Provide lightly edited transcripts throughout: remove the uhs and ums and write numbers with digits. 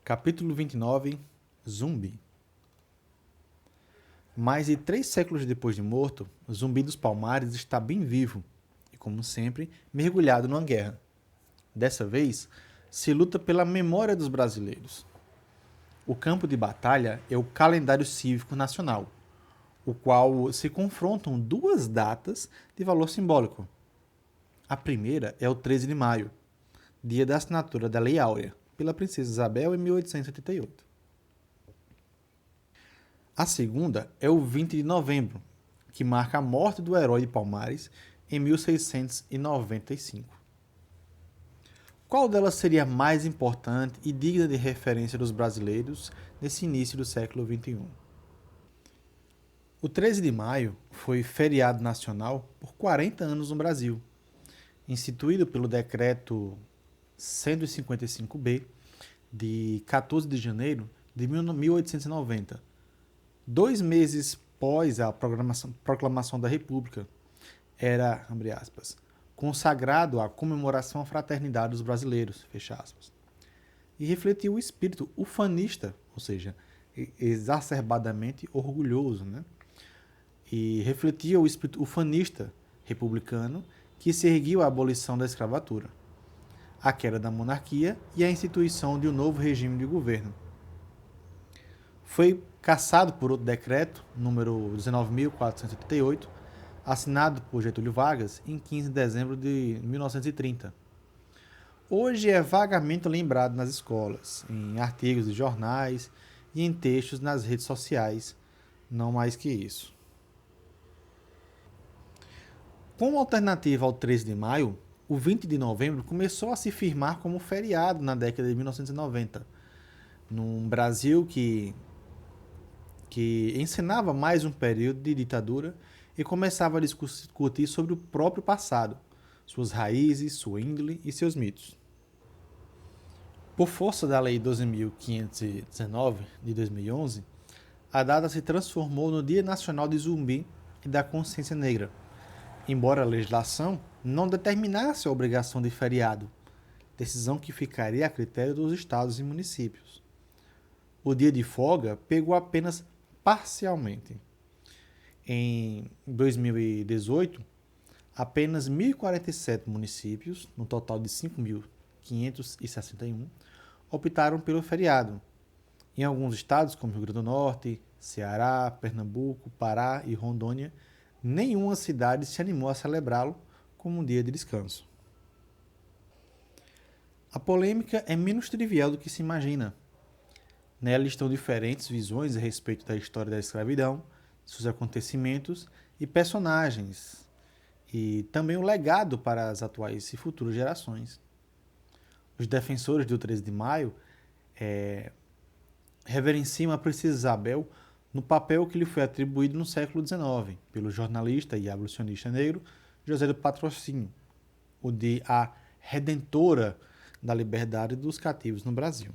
Capítulo 29 Zumbi. Mais de 3 séculos depois de morto, o Zumbi dos Palmares está bem vivo e, como sempre, mergulhado numa guerra. Dessa vez, se luta pela memória dos brasileiros. O campo de batalha é o calendário cívico nacional, o qual se confrontam duas datas de valor simbólico. A primeira é o 13 de maio, dia da assinatura da Lei Áurea, pela Princesa Isabel em 1888. A segunda é o 20 de novembro, que marca a morte do herói de Palmares em 1695. Qual delas seria mais importante e digna de referência dos brasileiros nesse início do século XXI? O 13 de maio foi feriado nacional por 40 anos no Brasil, instituído pelo Decreto 155-B de 14 de janeiro de 1890, 2 meses após a proclamação da República. Era, abre aspas, consagrado à comemoração à fraternidade dos brasileiros, fecha aspas, e refletiu o espírito ufanista, ou seja, exacerbadamente orgulhoso, né? E refletia o espírito ufanista republicano que se erguiu à abolição da escravatura, a queda da monarquia e a instituição de um novo regime de governo. Foi cassado por outro decreto, número 19.488, assinado por Getúlio Vargas em 15 de dezembro de 1930. Hoje é vagamente lembrado nas escolas, em artigos de jornais e em textos nas redes sociais, não mais que isso. Como alternativa ao 13 de maio, o 20 de novembro começou a se firmar como feriado na década de 1990, num Brasil que encenava mais um período de ditadura e começava a discutir sobre o próprio passado, suas raízes, sua índole e seus mitos. Por força da Lei 12.519, de 2011, a data se transformou no Dia Nacional de Zumbi e da Consciência Negra, embora a legislação não determinasse a obrigação de feriado, decisão que ficaria a critério dos estados e municípios. O dia de folga pegou apenas parcialmente. Em 2018, apenas 1.047 municípios, no total de 5.561, optaram pelo feriado. Em alguns estados, como Rio Grande do Norte, Ceará, Pernambuco, Pará e Rondônia, nenhuma cidade se animou a celebrá-lo como um dia de descanso. A polêmica é menos trivial do que se imagina. Nela estão diferentes visões a respeito da história da escravidão, seus acontecimentos e personagens, e também o legado para as atuais e futuras gerações. Os defensores do 13 de maio reverenciam a Princesa Isabel no papel que lhe foi atribuído no século XIX pelo jornalista e abolicionista negro José do Patrocínio, o de a redentora da liberdade dos cativos no Brasil.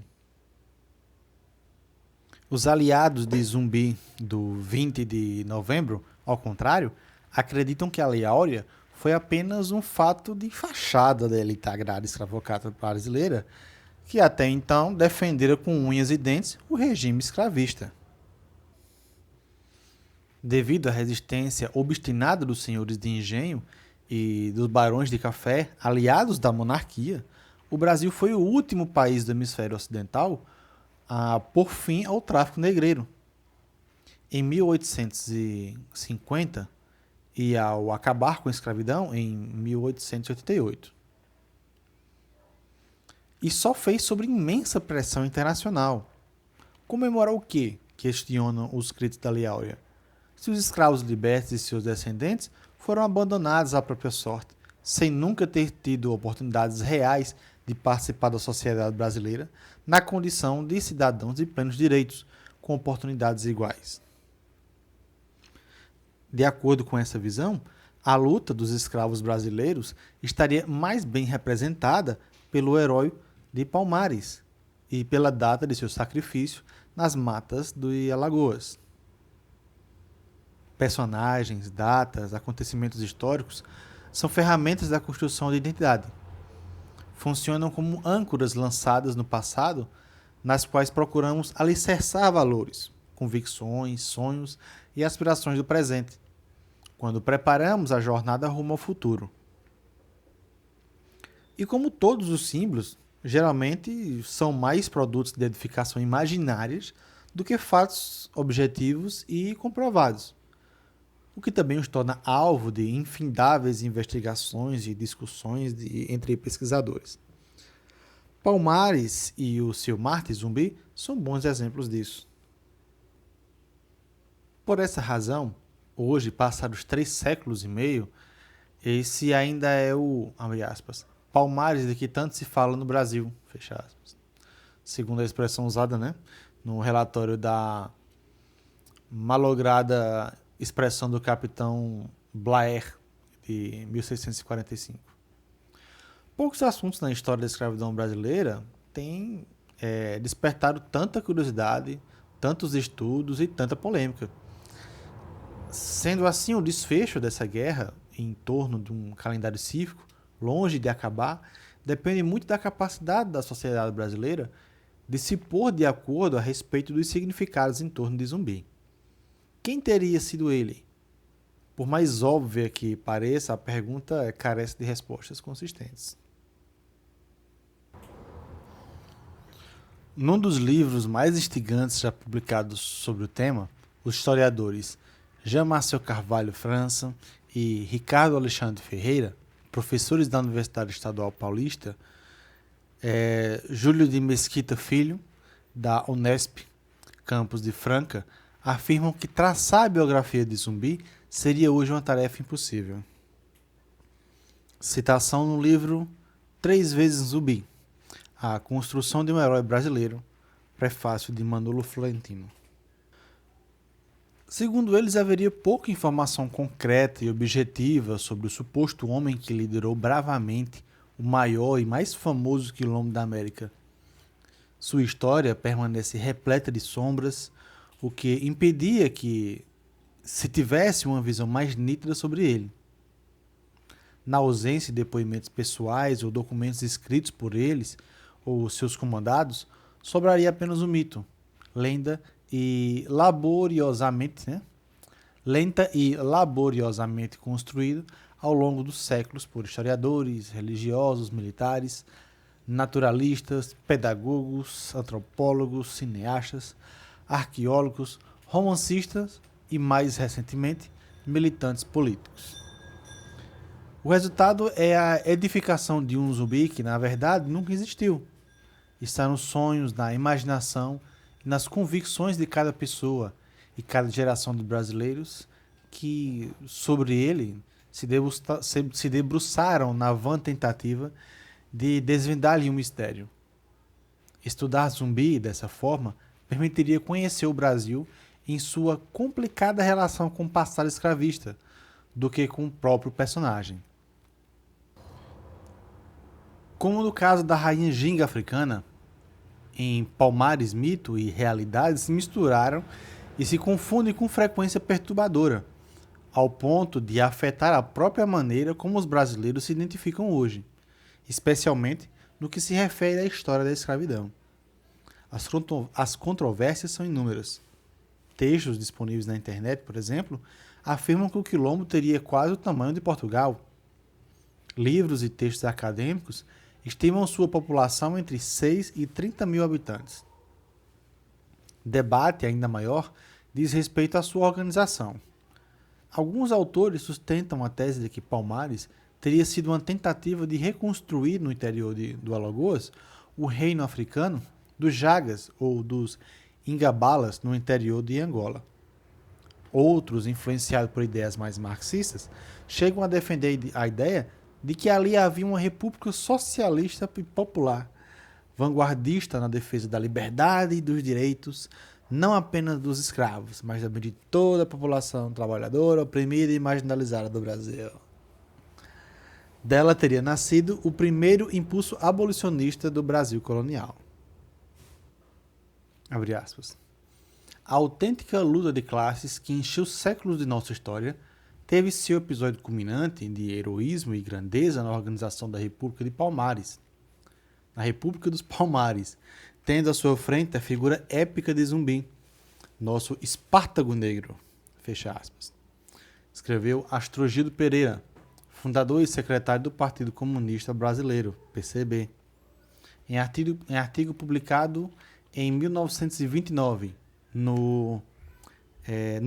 Os aliados de Zumbi do 20 de novembro, ao contrário, acreditam que a Lei Áurea foi apenas um fato de fachada da elite agrária escravocrata brasileira, que até então defendera com unhas e dentes o regime escravista. Devido à resistência obstinada dos senhores de engenho e dos barões de café, aliados da monarquia, o Brasil foi o último país do hemisfério ocidental a pôr fim ao tráfico negreiro. Em 1850 e ao acabar com a escravidão em 1888. E só fez sob imensa pressão internacional. Comemorar o quê? Questionam os críticos da Lei Áurea. Se os escravos libertos e seus descendentes foram abandonados à própria sorte, sem nunca ter tido oportunidades reais de participar da sociedade brasileira na condição de cidadãos de plenos direitos, com oportunidades iguais. De acordo com essa visão, a luta dos escravos brasileiros estaria mais bem representada pelo herói de Palmares e pela data de seu sacrifício nas matas de Alagoas. Personagens, datas, acontecimentos históricos são ferramentas da construção de identidade. Funcionam como âncoras lançadas no passado nas quais procuramos alicerçar valores, convicções, sonhos e aspirações do presente, quando preparamos a jornada rumo ao futuro. E como todos os símbolos, geralmente são mais produtos de edificação imaginárias do que fatos objetivos e comprovados, o que também os torna alvo de infindáveis investigações e discussões entre pesquisadores. Palmares e o seu Marte zumbi são bons exemplos disso. Por essa razão, hoje, passados 3 séculos e meio, esse ainda é o, abre aspas, Palmares de que tanto se fala no Brasil, fecha aspas. Segundo a expressão usada, né, no relatório da malograda expressão do capitão Blair, de 1645. Poucos assuntos na história da escravidão brasileira têm despertado tanta curiosidade, tantos estudos e tanta polêmica. Sendo assim, o desfecho dessa guerra, em torno de um calendário cívico, longe de acabar, depende muito da capacidade da sociedade brasileira de se pôr de acordo a respeito dos significados em torno de Zumbi. Quem teria sido ele? Por mais óbvia que pareça, a pergunta carece de respostas consistentes. Num dos livros mais instigantes já publicados sobre o tema, os historiadores Jean-Marcel Carvalho França e Ricardo Alexandre Ferreira, professores da Universidade Estadual Paulista, Júlio de Mesquita Filho, da Unesp, campus de Franca, afirmam que traçar a biografia de Zumbi seria hoje uma tarefa impossível. Citação no livro 3 vezes Zumbi, A Construção de um Herói Brasileiro, prefácio de Manolo Florentino. Segundo eles, haveria pouca informação concreta e objetiva sobre o suposto homem que liderou bravamente o maior e mais famoso quilombo da América. Sua história permanece repleta de sombras, o que impedia que se tivesse uma visão mais nítida sobre ele. Na ausência de depoimentos pessoais ou documentos escritos por eles ou seus comandados, sobraria apenas o mito, lenta e laboriosamente construído ao longo dos séculos por historiadores, religiosos, militares, naturalistas, pedagogos, antropólogos, cineastas, arqueólogos, romancistas e, mais recentemente, militantes políticos. O resultado é a edificação de um zumbi que, na verdade, nunca existiu. Está nos sonhos, na imaginação e nas convicções de cada pessoa e cada geração de brasileiros que, sobre ele, se debruçaram na vã tentativa de desvendar-lhe um mistério. Estudar Zumbi, dessa forma, permitiria conhecer o Brasil em sua complicada relação com o passado escravista, do que com o próprio personagem. Como no caso da rainha Ginga africana, em Palmares, mito e realidade se misturaram e se confundem com frequência perturbadora, ao ponto de afetar a própria maneira como os brasileiros se identificam hoje, especialmente no que se refere à história da escravidão. As controvérsias são inúmeras. Textos disponíveis na internet, por exemplo, afirmam que o quilombo teria quase o tamanho de Portugal. Livros e textos acadêmicos estimam sua população entre 6 e 30 mil habitantes. Debate ainda maior diz respeito à sua organização. Alguns autores sustentam a tese de que Palmares teria sido uma tentativa de reconstruir no interior do Alagoas o reino africano dos Jagas ou dos Ingabalas no interior de Angola. Outros, influenciados por ideias mais marxistas, chegam a defender a ideia de que ali havia uma república socialista e popular, vanguardista na defesa da liberdade e dos direitos, não apenas dos escravos, mas também de toda a população trabalhadora, oprimida e marginalizada do Brasil. Dela teria nascido o primeiro impulso abolicionista do Brasil colonial. Abre aspas. A autêntica luta de classes que encheu séculos de nossa história teve seu episódio culminante de heroísmo e grandeza na organização da República de Palmares. Na República dos Palmares, tendo à sua frente a figura épica de Zumbi, nosso Espartago Negro, fecha aspas. Escreveu Astrogildo Pereira, fundador e secretário do Partido Comunista Brasileiro, PCB, em artigo publicado em 1929 no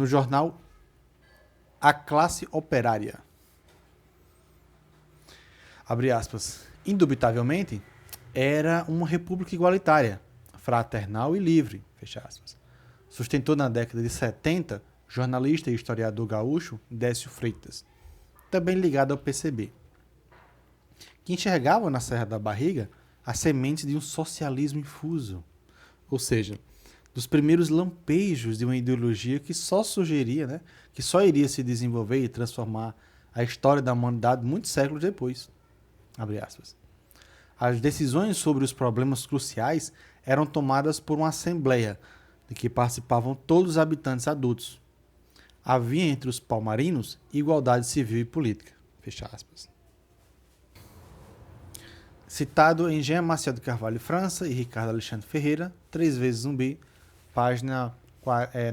jornal A Classe Operária. Abre aspas. Indubitavelmente, era uma república igualitária, fraternal e livre, fecha aspas. Sustentou na década de 70 o jornalista e historiador gaúcho Décio Freitas, também ligado ao PCB, que enxergava na Serra da Barriga as sementes de um socialismo infuso, ou seja, dos primeiros lampejos de uma ideologia que só surgiria, que só iria se desenvolver e transformar a história da humanidade muitos séculos depois. Abre aspas. As decisões sobre os problemas cruciais eram tomadas por uma assembleia de que participavam todos os habitantes adultos. Havia entre os palmarinos igualdade civil e política. Fecha aspas. Citado em Jean Maciel de Carvalho França e Ricardo Alexandre Ferreira, 3 vezes Zumbi, página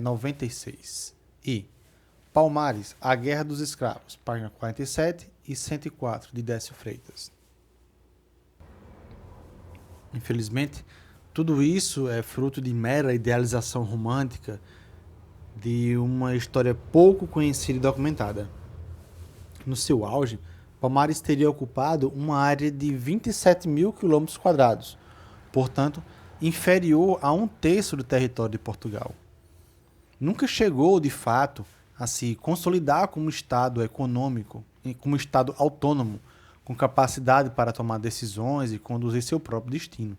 96. E Palmares, A Guerra dos Escravos, página 47 e 104, de Décio Freitas. Infelizmente, tudo isso é fruto de mera idealização romântica de uma história pouco conhecida e documentada. No seu auge, Palmares teria ocupado uma área de 27 mil quilômetros quadrados, portanto, inferior a 1/3 do território de Portugal. Nunca chegou, de fato, a se consolidar como Estado econômico, como Estado autônomo, com capacidade para tomar decisões e conduzir seu próprio destino.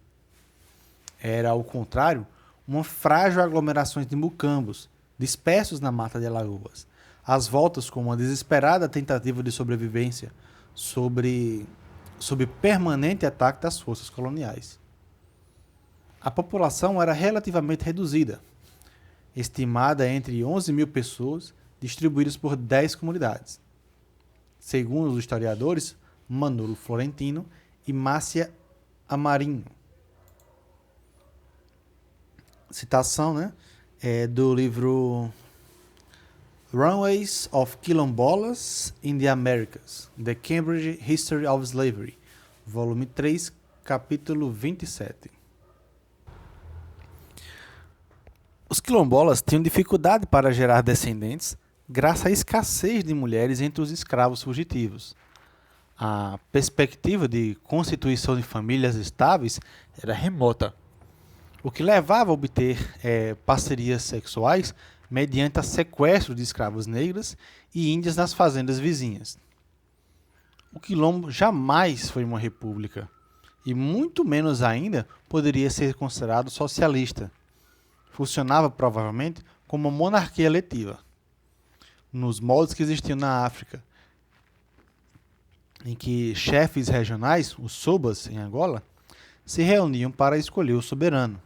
Era, ao contrário, uma frágil aglomeração de mucambos, dispersos na mata de Alagoas, às voltas com uma desesperada tentativa de sobrevivência sob permanente ataque das forças coloniais. A população era relativamente reduzida, estimada entre 11 mil pessoas, distribuídas por 10 comunidades. Segundo os historiadores Manolo Florentino e Márcia Amarinho. Citação, do livro Runways of Quilombolas in the Americas, The Cambridge History of Slavery, volume 3, capítulo 27. Os quilombolas tinham dificuldade para gerar descendentes graças à escassez de mulheres entre os escravos fugitivos. A perspectiva de constituição de famílias estáveis era remota, o que levava a obter parcerias sexuais mediante a sequestro de escravas negras e índias nas fazendas vizinhas. O quilombo jamais foi uma república, e muito menos ainda poderia ser considerado socialista. Funcionava provavelmente como uma monarquia eletiva, nos moldes que existiam na África, em que chefes regionais, os sobas em Angola, se reuniam para escolher o soberano.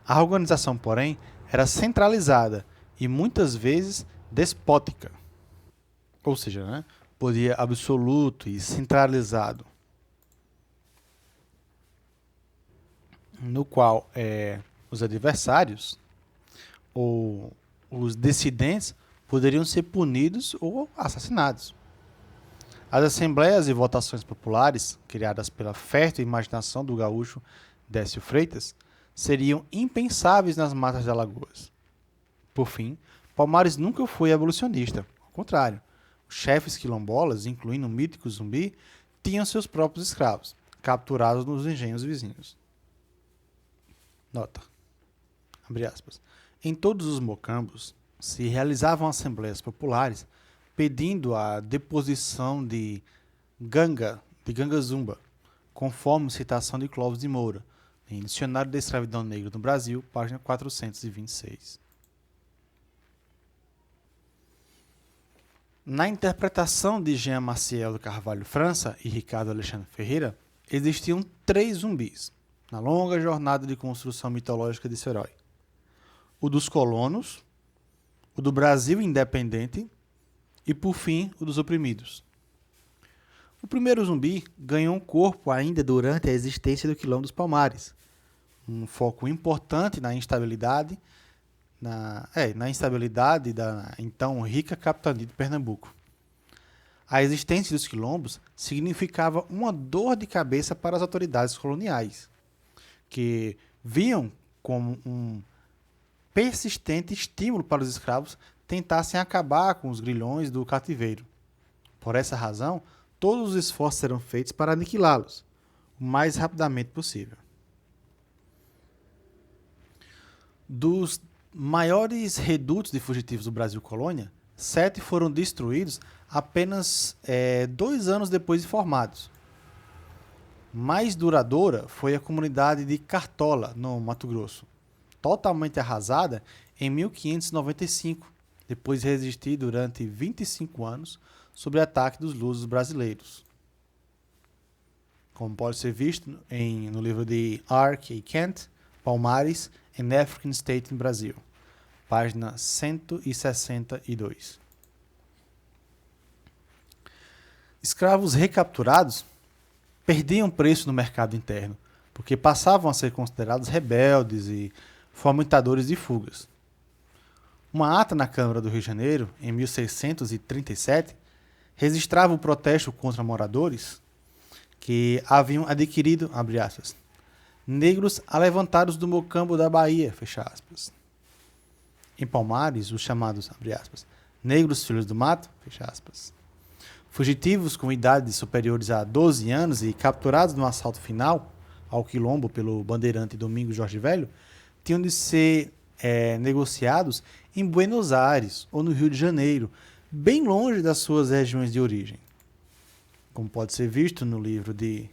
A organização, porém, era centralizada e muitas vezes despótica, ou seja, poder absoluto e centralizado, no qual os adversários ou os dissidentes poderiam ser punidos ou assassinados. As assembleias e votações populares, criadas pela fértil imaginação do gaúcho Décio Freitas, seriam impensáveis nas matas de Alagoas. Por fim, Palmares nunca foi abolicionista. Ao contrário, os chefes quilombolas, incluindo o mítico Zumbi, tinham seus próprios escravos, capturados nos engenhos vizinhos. Nota. Abre aspas. Em todos os mocambos, se realizavam assembleias populares pedindo a deposição de Ganga Zumba, conforme citação de Clóvis de Moura, em Dicionário da Escravidão Negra no Brasil, página 426. Na interpretação de Jean Maciel de Carvalho França e Ricardo Alexandre Ferreira, existiam 3 zumbis na longa jornada de construção mitológica desse herói. O dos colonos, o do Brasil independente e, por fim, o dos oprimidos. O primeiro zumbi ganhou um corpo ainda durante a existência do Quilombo dos Palmares, um foco importante na instabilidade, na instabilidade da então rica capitania de Pernambuco. A existência dos quilombos significava uma dor de cabeça para as autoridades coloniais, que viam como um persistente estímulo para os escravos tentassem acabar com os grilhões do cativeiro. Por essa razão, todos os esforços serão feitos para aniquilá-los o mais rapidamente possível. Dos maiores redutos de fugitivos do Brasil colônia, 7 foram destruídos apenas 2 anos depois de formados. Mais duradoura foi a comunidade de Cartola, no Mato Grosso, totalmente arrasada em 1595, depois de resistir durante 25 anos sob ataque dos lusos brasileiros. Como pode ser visto no livro de R. K. Kent, Palmares and African State in Brazil, página 162. Escravos recapturados perdiam preço no mercado interno, porque passavam a ser considerados rebeldes e fomentadores de fugas. Uma ata na Câmara do Rio de Janeiro, em 1637, registrava o protesto contra moradores que haviam adquirido, abre aspas, negros alevantados do mocambo da Bahia, fecha aspas. Em Palmares, os chamados, abre aspas, negros filhos do mato, fecha aspas. Fugitivos com idades superiores a 12 anos e capturados no assalto final ao quilombo pelo bandeirante Domingos Jorge Velho, tinham de ser negociados em Buenos Aires ou no Rio de Janeiro, bem longe das suas regiões de origem. Como pode ser visto no livro de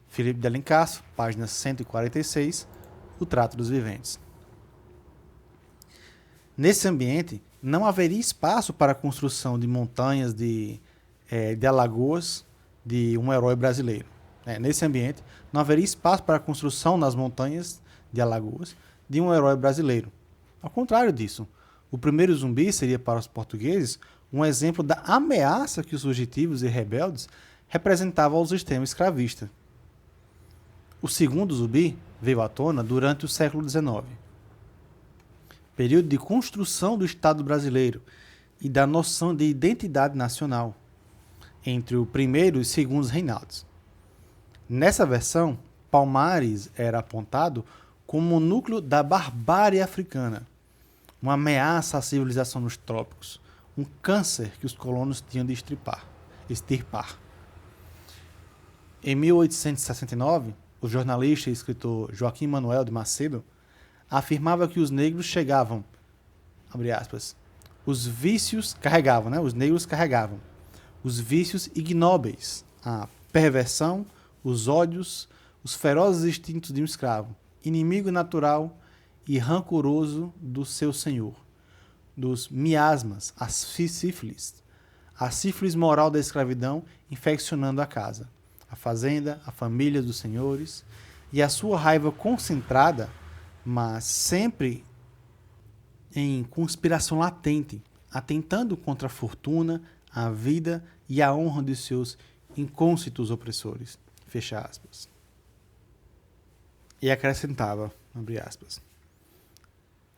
Felipe de Alencar, página 146, O Trato dos Viventes. Nesse ambiente, não haveria espaço para a construção de montanhas de alagoas de um herói brasileiro. Nesse ambiente, não haveria espaço para a construção nas montanhas de Alagoas de um herói brasileiro. Ao contrário disso, o primeiro zumbi seria para os portugueses um exemplo da ameaça que os fugitivos e rebeldes representavam ao sistema escravista. O segundo zumbi veio à tona durante o século XIX, período de construção do Estado brasileiro e da noção de identidade nacional, entre o primeiro e segundo reinados. Nessa versão, Palmares era apontado como o núcleo da barbárie africana, uma ameaça à civilização nos trópicos, um câncer que os colonos tinham de extirpar. Em 1869, o jornalista e escritor Joaquim Manuel de Macedo afirmava que os negros chegavam, abre aspas, os negros carregavam os vícios ignóbeis, a perversão, os ódios, os ferozes instintos de um escravo, inimigo natural e rancoroso do seu senhor, dos miasmas, a sífilis moral da escravidão infeccionando a casa, a fazenda, a família dos senhores, e a sua raiva concentrada, mas sempre em conspiração latente, atentando contra a fortuna, a vida e a honra de seus incôncitos opressores, fecha aspas. E acrescentava, abre aspas,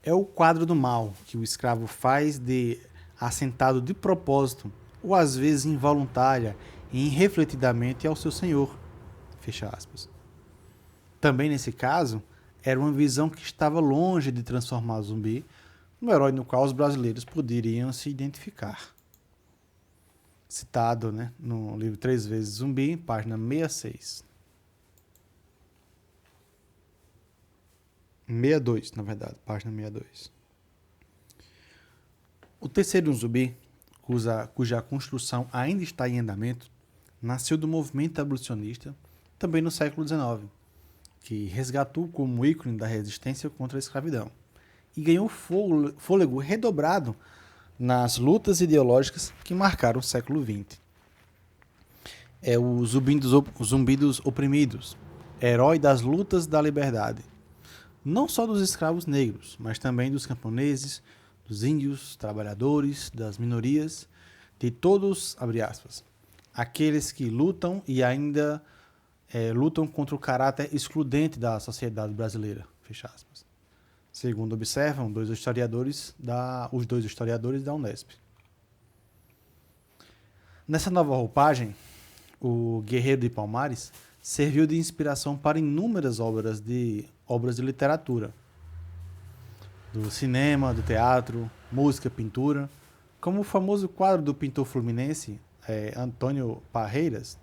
é o quadro do mal que o escravo faz de assentado de propósito, ou às vezes involuntária e irrefletidamente ao seu senhor, fecha aspas. Também nesse caso, era uma visão que estava longe de transformar o zumbi no herói no qual os brasileiros poderiam se identificar. Citado, no livro 3 vezes Zumbi, página 66. 62, na verdade, página 62. O terceiro zumbi, cuja construção ainda está em andamento, nasceu do movimento abolicionista, também no século XIX, que resgatou como ícone da resistência contra a escravidão e ganhou fôlego redobrado nas lutas ideológicas que marcaram o século XX. É o zumbi dos oprimidos, herói das lutas da liberdade, não só dos escravos negros, mas também dos camponeses, dos índios, trabalhadores, das minorias, de todos, abre aspas, aqueles que lutam e ainda lutam contra o caráter excludente da sociedade brasileira, fecha aspas. Segundo observam os dois historiadores da Unesp. Nessa nova roupagem, o Guerreiro de Palmares serviu de inspiração para inúmeras obras de literatura, do cinema, do teatro, música, pintura, como o famoso quadro do pintor fluminense Antônio Parreiras,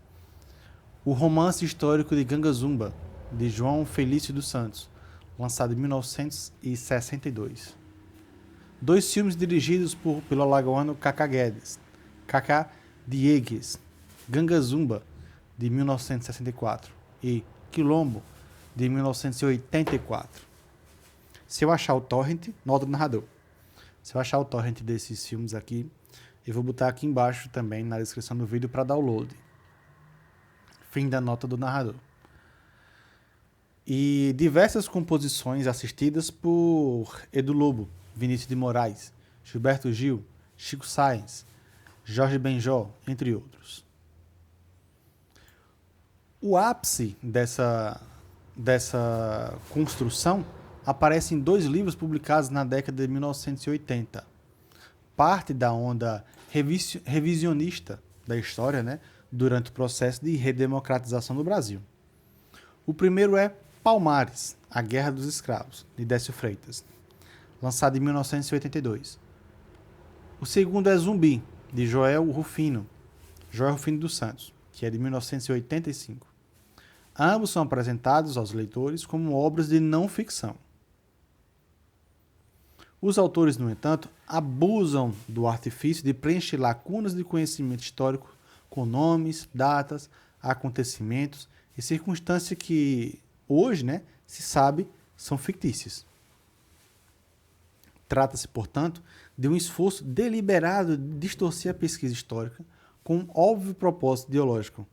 o romance histórico de Gangazumba, de João Felício dos Santos, lançado em 1962. Dois filmes dirigidos pelo alagoano Cacá Diegues, Gangazumba, de 1964, e Quilombo, de 1984. Se eu achar o torrent, nota do narrador. Se eu achar o torrent desses filmes aqui, eu vou botar aqui embaixo também na descrição do vídeo para download. Fim da nota do narrador. E diversas composições assistidas por Edu Lobo, Vinícius de Moraes, Gilberto Gil, Chico Science, Jorge Benjó, entre outros. O ápice dessa construção aparece em dois livros publicados na década de 1980. Parte da onda revisionista da história, né, durante o processo de redemocratização do Brasil. O primeiro é Palmares, A Guerra dos Escravos, de Décio Freitas, lançado em 1982. O segundo é Zumbi, de Joel Rufino dos Santos, que é de 1985. Ambos são apresentados aos leitores como obras de não ficção. Os autores, no entanto, abusam do artifício de preencher lacunas de conhecimento histórico com nomes, datas, acontecimentos e circunstâncias que hoje, né, se sabe, são fictícias. Trata-se, portanto, de um esforço deliberado de distorcer a pesquisa histórica com um óbvio propósito ideológico.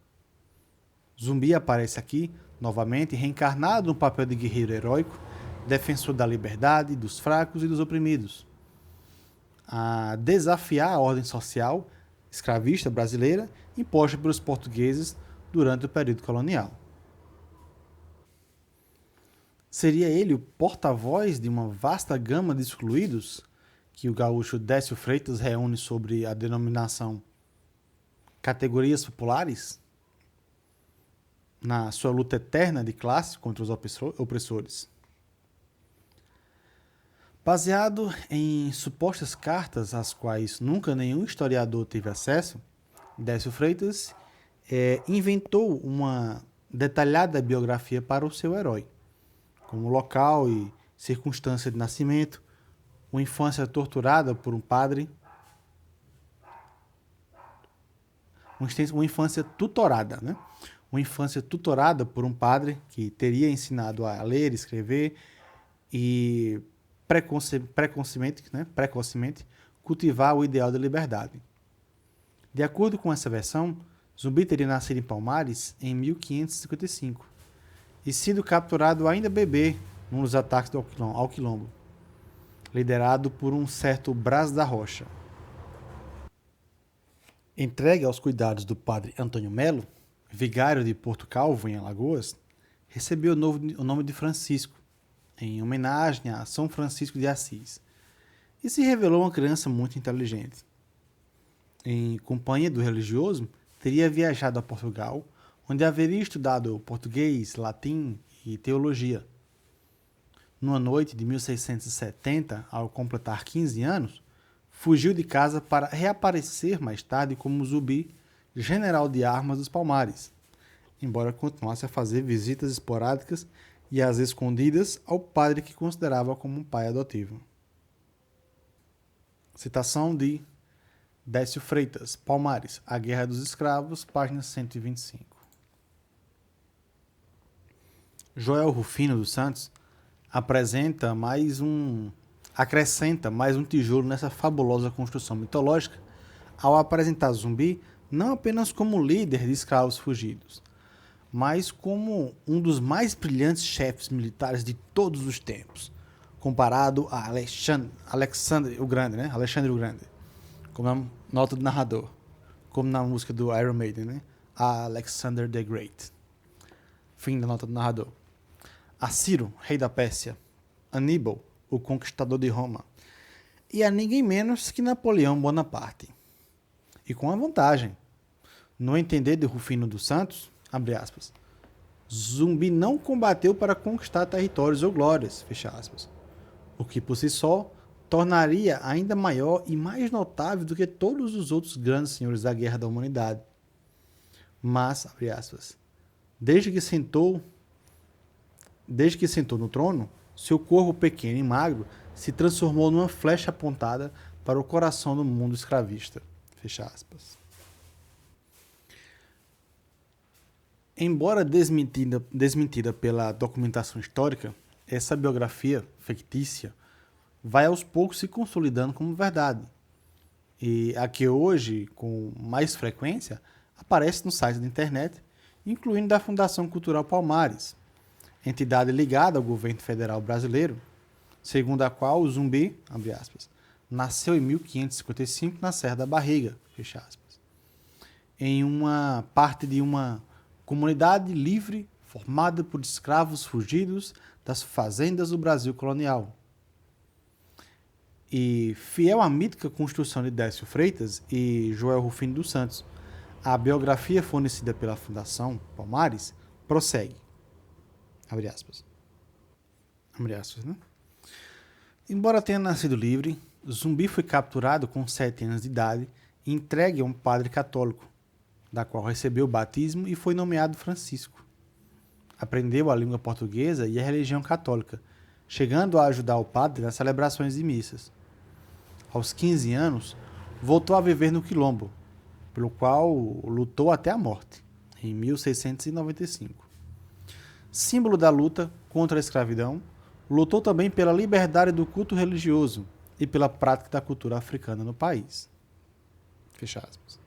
Zumbi aparece aqui, novamente, reencarnado no papel de guerreiro heróico, defensor da liberdade, dos fracos e dos oprimidos, a desafiar a ordem social escravista brasileira imposta pelos portugueses durante o período colonial. Seria ele o porta-voz de uma vasta gama de excluídos que o gaúcho Décio Freitas reúne sobre a denominação categorias populares, na sua luta eterna de classe contra os opressores. Baseado em supostas cartas às quais nunca nenhum historiador teve acesso, Décio Freitas inventou uma detalhada biografia para o seu herói, como local e circunstância de nascimento, uma infância torturada por um padre, uma infância tutorada, né? Uma infância tutorada por um padre que teria ensinado a ler e escrever e precocemente cultivar o ideal da liberdade. De acordo com essa versão, Zumbi teria nascido em Palmares em 1555 e sido capturado ainda bebê num dos ataques ao Quilombo, liderado por um certo Brás da Rocha. Entregue aos cuidados do padre Antônio Melo, vigário de Porto Calvo, em Alagoas, recebeu o nome de Francisco, em homenagem a São Francisco de Assis, e se revelou uma criança muito inteligente. Em companhia do religioso, teria viajado a Portugal, onde haveria estudado português, latim e teologia. Numa noite de 1670, ao completar 15 anos, fugiu de casa para reaparecer mais tarde como Zumbi, general de armas dos Palmares, embora continuasse a fazer visitas esporádicas e às escondidas ao padre que considerava como um pai adotivo. Citação de Décio Freitas, Palmares, A Guerra dos Escravos, página 125. Joel Rufino dos Santos acrescenta mais um tijolo nessa fabulosa construção mitológica ao apresentar Zumbi não apenas como líder de escravos fugidos, mas como um dos mais brilhantes chefes militares de todos os tempos, comparado a Alexandre o Grande, né? Alexandre o Grande, como na nota do narrador, como na música do Iron Maiden, né? Alexander the Great. Fim da nota do narrador. A Ciro, rei da Pérsia, Aníbal, o conquistador de Roma, e a ninguém menos que Napoleão Bonaparte. E com a vantagem. No entender de Rufino dos Santos, abre aspas, Zumbi não combateu para conquistar territórios ou glórias, fecha aspas, o que por si só tornaria ainda maior e mais notável do que todos os outros grandes senhores da guerra da humanidade. Mas, abre aspas, desde que sentou no trono, seu corpo pequeno e magro se transformou numa flecha apontada para o coração do mundo escravista. Fecha aspas. Embora desmentida pela documentação histórica, essa biografia fictícia vai aos poucos se consolidando como verdade. E a que hoje, com mais frequência, aparece no site da internet, incluindo da Fundação Cultural Palmares, entidade ligada ao governo federal brasileiro, segundo a qual o Zumbi, abre aspas, nasceu em 1555 na Serra da Barriga, fecha aspas, em uma parte de uma comunidade livre formada por escravos fugidos das fazendas do Brasil colonial. E, fiel à mítica construção de Décio Freitas e Joel Rufino dos Santos, a biografia fornecida pela Fundação Palmares prossegue. Abre aspas. Abre aspas, né? Embora tenha nascido livre, Zumbi foi capturado com 7 anos de idade e entregue a um padre católico, da qual recebeu o batismo e foi nomeado Francisco. Aprendeu a língua portuguesa e a religião católica, chegando a ajudar o padre nas celebrações de missas. Aos 15 anos, voltou a viver no Quilombo, pelo qual lutou até a morte, em 1695. Símbolo da luta contra a escravidão, lutou também pela liberdade do culto religioso e pela prática da cultura africana no país. Fecha aspas.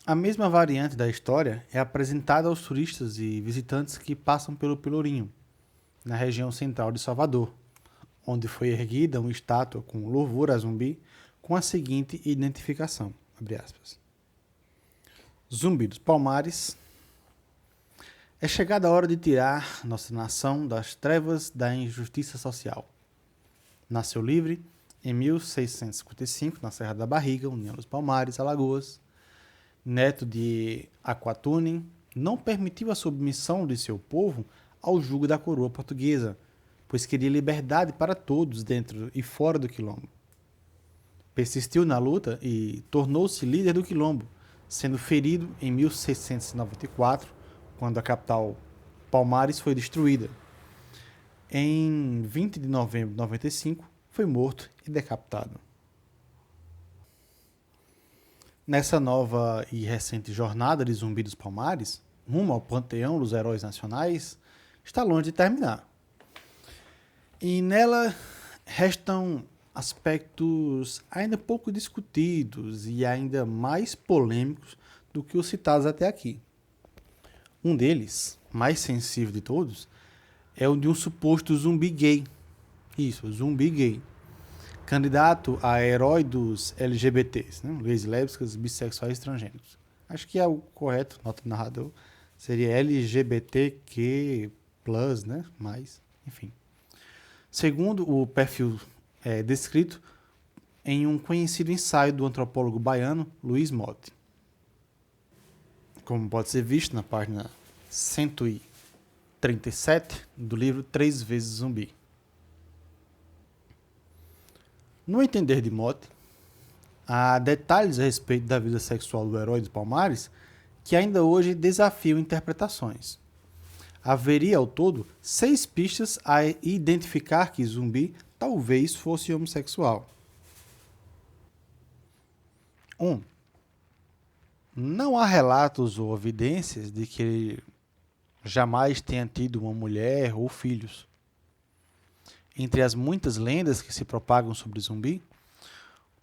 A mesma variante da história é apresentada aos turistas e visitantes que passam pelo Pelourinho, na região central de Salvador, onde foi erguida uma estátua com louvor a Zumbi com a seguinte identificação, abre aspas. Zumbi dos Palmares, é chegada a hora de tirar nossa nação das trevas da injustiça social. Nasceu livre em 1655, na Serra da Barriga, União dos Palmares, Alagoas. Neto de Aquatunin, não permitiu a submissão de seu povo ao jugo da coroa portuguesa, pois queria liberdade para todos dentro e fora do Quilombo. Persistiu na luta e tornou-se líder do Quilombo, sendo ferido em 1694, quando a capital Palmares foi destruída. Em 20 de novembro de 95, foi morto e decapitado. Nessa nova e recente jornada de Zumbi dos Palmares, rumo ao panteão dos heróis nacionais, está longe de terminar. E nela restam aspectos ainda pouco discutidos e ainda mais polêmicos do que os citados até aqui. Um deles, mais sensível de todos, é o de um suposto zumbi gay. Isso, zumbi gay. Candidato a herói dos LGBTs, né? Gays, lésbicas, bissexuais e transgêneros. Acho que é o correto, nota do narrador, seria LGBTQ+, né? Mais, enfim. Segundo o perfil descrito em um conhecido ensaio do antropólogo baiano Luiz Motti. Como pode ser visto na página 137 do livro 3 vezes Zumbi. No entender de Motti, há detalhes a respeito da vida sexual do herói dos Palmares que ainda hoje desafiam interpretações. Haveria, ao todo, 6 pistas a identificar que Zumbi talvez fosse homossexual. 1. Não há relatos ou evidências de que ele jamais tenha tido uma mulher ou filhos. Entre as muitas lendas que se propagam sobre Zumbi,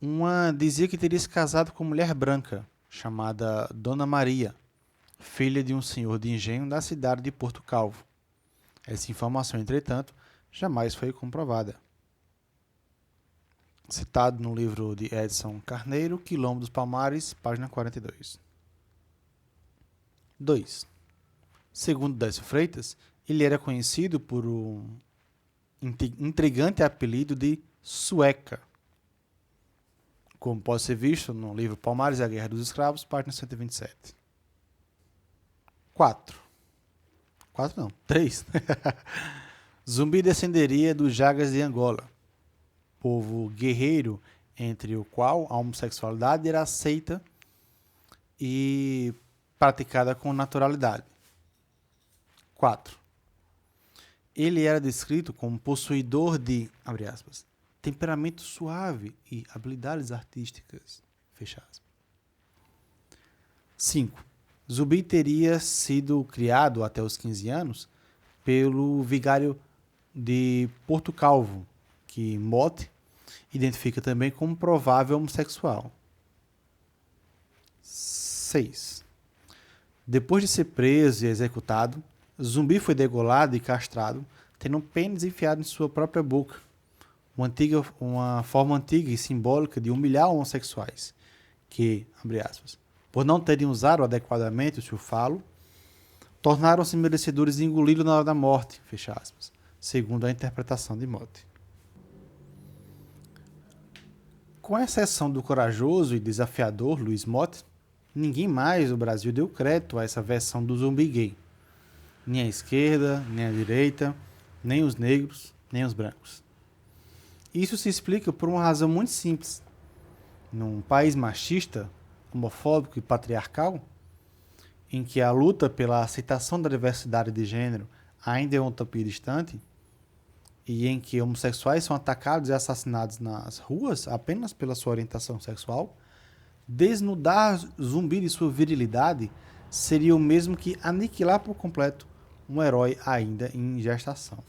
uma dizia que teria se casado com uma mulher branca, chamada Dona Maria, filha de um senhor de engenho da cidade de Porto Calvo. Essa informação, entretanto, jamais foi comprovada. Citado no livro de Edson Carneiro, Quilombo dos Palmares, página 42. 2. Segundo Décio Freitas, ele era conhecido por intrigante apelido de Sueca, como pode ser visto no livro Palmares e a Guerra dos Escravos, página 127. 4. 4 não, 3. Zumbi descenderia dos Jagas de Angola, povo guerreiro entre o qual a homossexualidade era aceita e praticada com naturalidade. 4. Ele era descrito como possuidor de, abre aspas, temperamento suave e habilidades artísticas, fecha aspas. 5. Zumbi teria sido criado até os 15 anos pelo vigário de Porto Calvo, que Motte identifica também como provável homossexual. 6. Depois de ser preso e executado, Zumbi foi degolado e castrado, tendo um pênis enfiado em sua própria boca, uma forma antiga e simbólica de humilhar homossexuais, que, abre aspas, por não terem usado adequadamente o seu falo, tornaram-se merecedores de engoli-lo na hora da morte, fecha aspas, segundo a interpretação de Motte. Com exceção do corajoso e desafiador Luiz Motte, ninguém mais no Brasil deu crédito a essa versão do zumbi gay. Nem a esquerda, nem a direita, nem os negros, nem os brancos. Isso se explica por uma razão muito simples. Num país machista, homofóbico e patriarcal, em que a luta pela aceitação da diversidade de gênero ainda é uma utopia distante, e em que homossexuais são atacados e assassinados nas ruas apenas pela sua orientação sexual, desnudar Zumbi de sua virilidade seria o mesmo que aniquilar por completo um herói ainda em gestação.